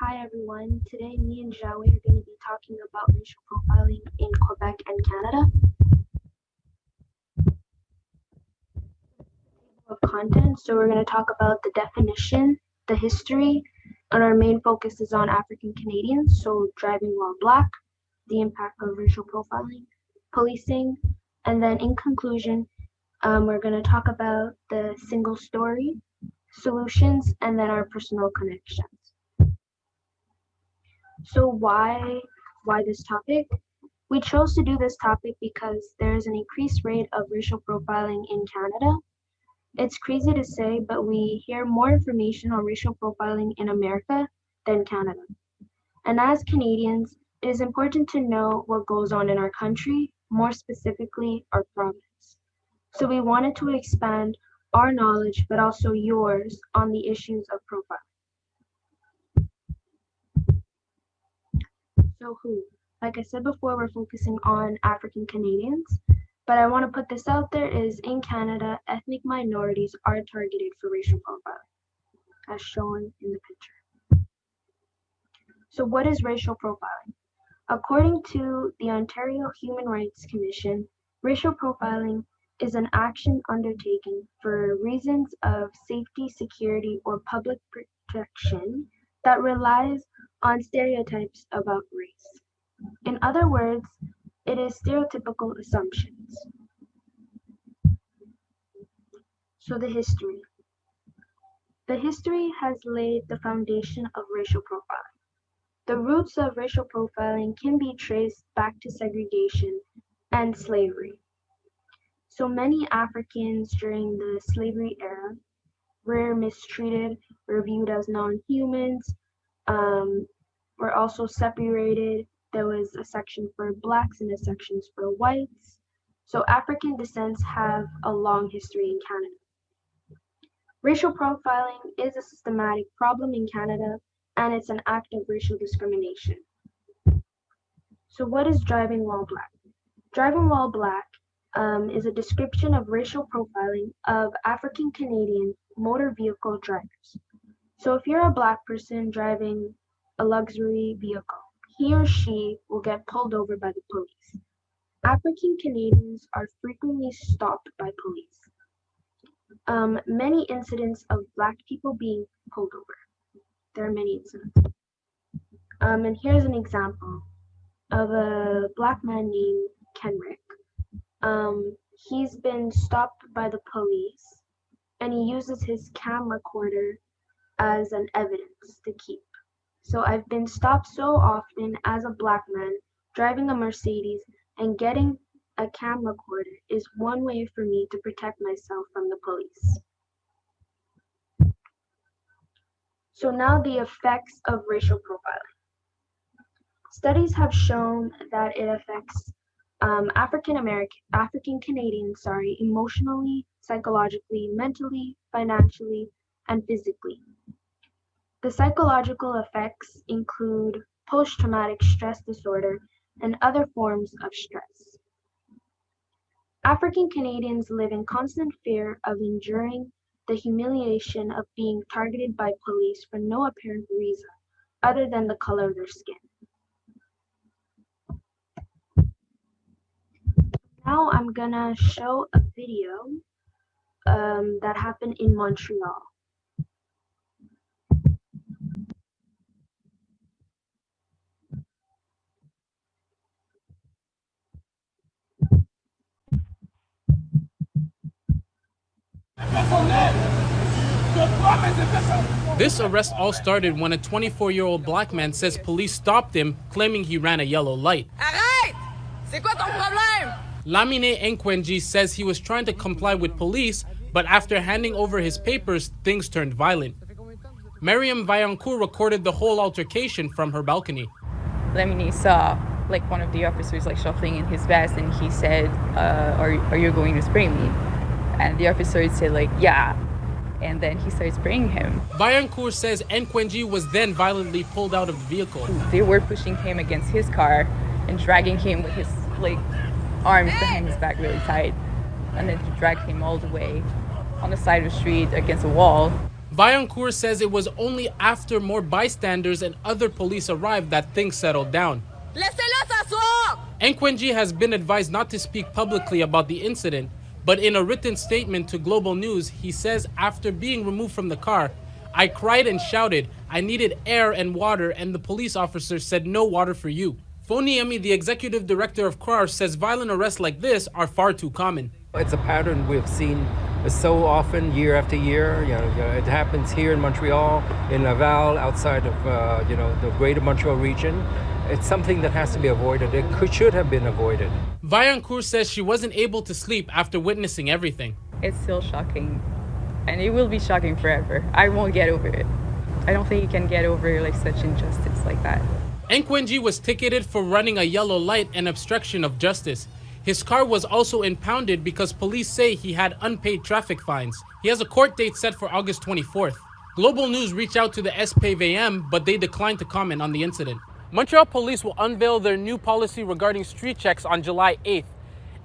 Hi everyone. Today, me and Joey are going to be talking about racial profiling in Quebec and Canada. Of content, so we're going to talk about the definition, the history, and our main focus is on African Canadians, so driving while black, the impact of racial profiling, policing, and then in conclusion, we're going to talk about the single story, solutions, and then our personal connections. So why this topic? We chose to do this topic because there is an increased rate of racial profiling in Canada. It's crazy to say, but we hear more information on racial profiling in America than Canada. And as Canadians, it is important to know what goes on in our country, more specifically our province. So we wanted to expand our knowledge, but also yours, on the issues of profiling. So who? Like I said before, we're focusing on African Canadians, but I want to put this out there is in Canada, ethnic minorities are targeted for racial profiling, as shown in the picture. So what is racial profiling? According to the Ontario Human Rights Commission, racial profiling is an action undertaken for reasons of safety, security, or public protection that relies on stereotypes about race. In other words, it is stereotypical assumptions. So the history. The history has laid the foundation of racial profiling. The roots of racial profiling can be traced back to segregation and slavery. So many Africans during the slavery era were mistreated, were viewed as non-humans, were also separated. There was a section for blacks and a section for whites. So African descents have a long history in Canada. Racial profiling is a systematic problem in Canada, and it's an act of racial discrimination. So what is driving while black? Driving while black is a description of racial profiling of African Canadian motor vehicle drivers. So if you're a black person driving a luxury vehicle, he or she will get pulled over by the police. African Canadians are frequently stopped by police. Many incidents of black people being pulled over. There are many incidents. And here's an example of a black man named Kenrick. He's been stopped by the police and he uses his camera recorder as an evidence to keep. So I've been stopped so often as a black man driving a Mercedes, and getting a camera recorder is one way for me to protect myself from the police. So now the effects of racial profiling. Studies have shown that it affects African Canadians, emotionally, psychologically, mentally, financially, and physically. The psychological effects include post-traumatic stress disorder and other forms of stress. African Canadians live in constant fear of enduring the humiliation of being targeted by police for no apparent reason other than the color of their skin. Now I'm gonna show a video that happened in Montreal. This arrest all started when a 24-year-old black man says police stopped him, claiming he ran a yellow light. Arrête! C'est quoi ton problème? Lamine Nkwenji says he was trying to comply with police, but after handing over his papers, things turned violent. Miriam Vaillancourt recorded the whole altercation from her balcony. Lamine saw one of the officers shuffling in his vest, and he said, are you going to spray me? And the officer said yeah. And then he started spraying him. Vaillancourt says Nkwenji was then violently pulled out of the vehicle. They were pushing him against his car and dragging him with his arms behind his back really tight, and then to drag him all the way on the side of the street against a wall. Vaillancourt says it was only after more bystanders and other police arrived that things settled down. Laissez-le s'asseoir! Nkwenji has been advised not to speak publicly about the incident, but in a written statement to Global News, he says after being removed from the car, I cried and shouted, I needed air and water, and the police officer said no water for you. Foniemi, the executive director of CRAR, says violent arrests like this are far too common. It's a pattern we've seen so often, year after year. It happens here in Montreal, in Laval, outside of the greater Montreal region. It's something that has to be avoided. Should have been avoided. Vaillancourt says she wasn't able to sleep after witnessing everything. It's still shocking, and it will be shocking forever. I won't get over it. I don't think you can get over like such injustice like that. Nkwenji was ticketed for running a yellow light and obstruction of justice. His car was also impounded because police say he had unpaid traffic fines. He has a court date set for August 24th. Global News reached out to the SPVM, but they declined to comment on the incident. Montreal police will unveil their new policy regarding street checks on July 8th.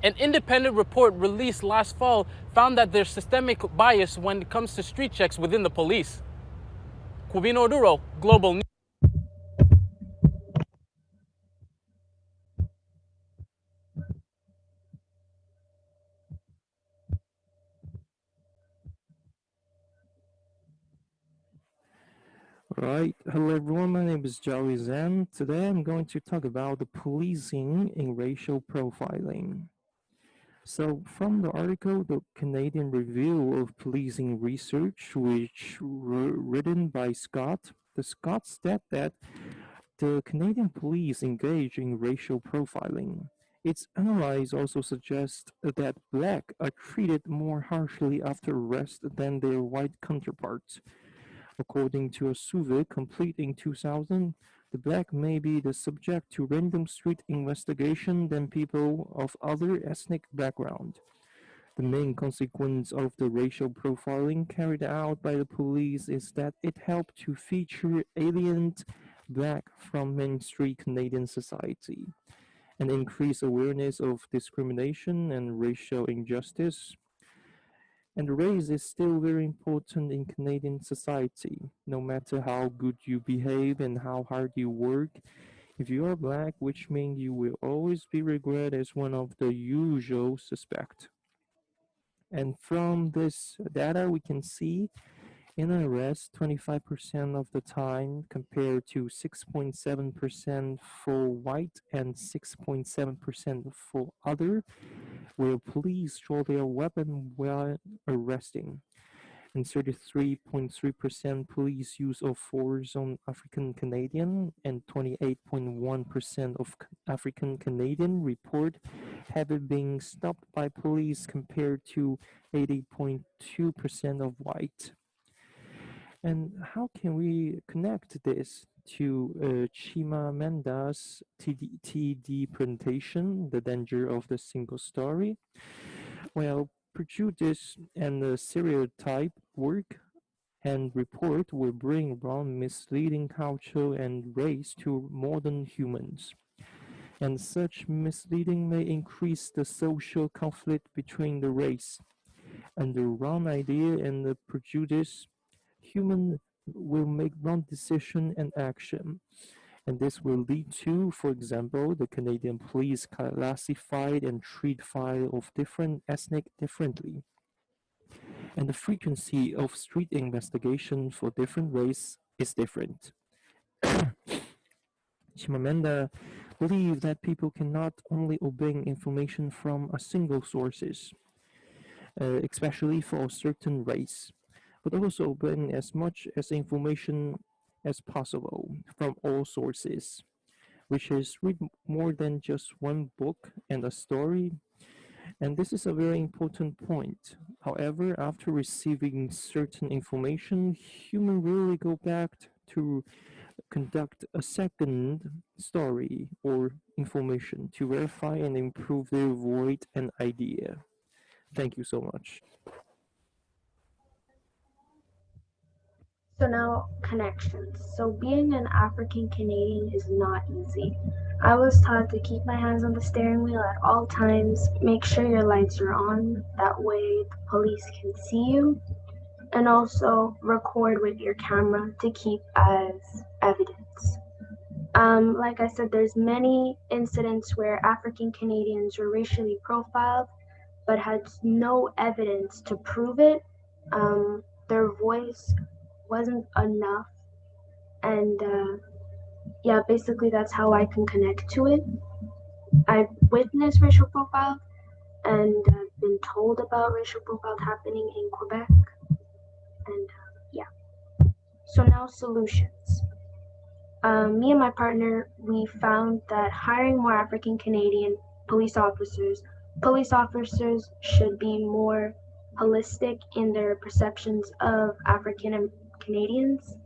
An independent report released last fall found that there's systemic bias when it comes to street checks within the police. Cuvino Duro, Global News. Right. Hello everyone, my name is Joey Zen. Today I'm going to talk about the policing in racial profiling. So from the article, the Canadian Review of Policing Research, which written by Scott, the Scott stat that the Canadian police engage in racial profiling. Its analysis also suggests that black are treated more harshly after arrest than their white counterparts. According to a survey complete in 2000, the black may be the subject to random street investigation than people of other ethnic background. The main consequence of the racial profiling carried out by the police is that it helped to feature aliened black from mainstream Canadian society and increase awareness of discrimination and racial injustice. And race is still very important in Canadian society. No matter how good you behave and how hard you work, if you are black, which means you will always be regarded as one of the usual suspect. And from this data, we can see in an arrest, 25% of the time compared to 6.7% for white and 6.7% for other, where police draw their weapon while arresting, and 33.3% police use of force on African Canadian, and 28.1% of African Canadian report having been stopped by police compared to 80.2% of white. And how can we connect this to Chimamanda's TD presentation, The Danger of the Single Story? Well, Prejudice and the stereotype work and report will bring around misleading culture and race to modern humans. And such misleading may increase the social conflict between the race. And the wrong idea and the prejudice, human will make wrong decision and action. And this will lead to, for example, the Canadian police classified and treat file of different ethnic differently. And the frequency of street investigation for different race is different. Chimamanda believed that people cannot only obey information from a single sources, especially for a certain race, but also obtain as much as information as possible from all sources, which is read more than just one book and a story. And this is a very important point. However, after receiving certain information, humans really go back to conduct a second story or information to verify and improve their void and idea. Thank you so much. So now, connections. So being an African Canadian is not easy. I was taught to keep my hands on the steering wheel at all times, make sure your lights are on, that way the police can see you. and also record with your camera to keep as evidence. Like I said, there's many incidents where African Canadians were racially profiled but had no evidence to prove it. Their voice wasn't enough, and yeah, basically that's how I can connect to it. I've witnessed racial profile and been told about racial profile happening in Quebec, and yeah. So now solutions. Me and my partner, we found that hiring more African Canadian police officers should be more holistic in their perceptions of African Canadians,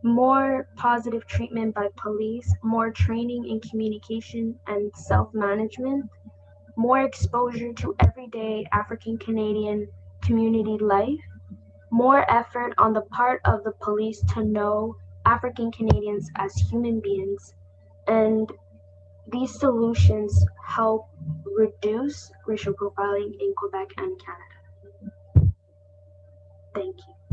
more positive treatment by police, more training in communication and self management, more exposure to everyday African Canadian community life, more effort on the part of the police to know African Canadians as human beings, and these solutions help reduce racial profiling in Quebec and Canada. Thank you.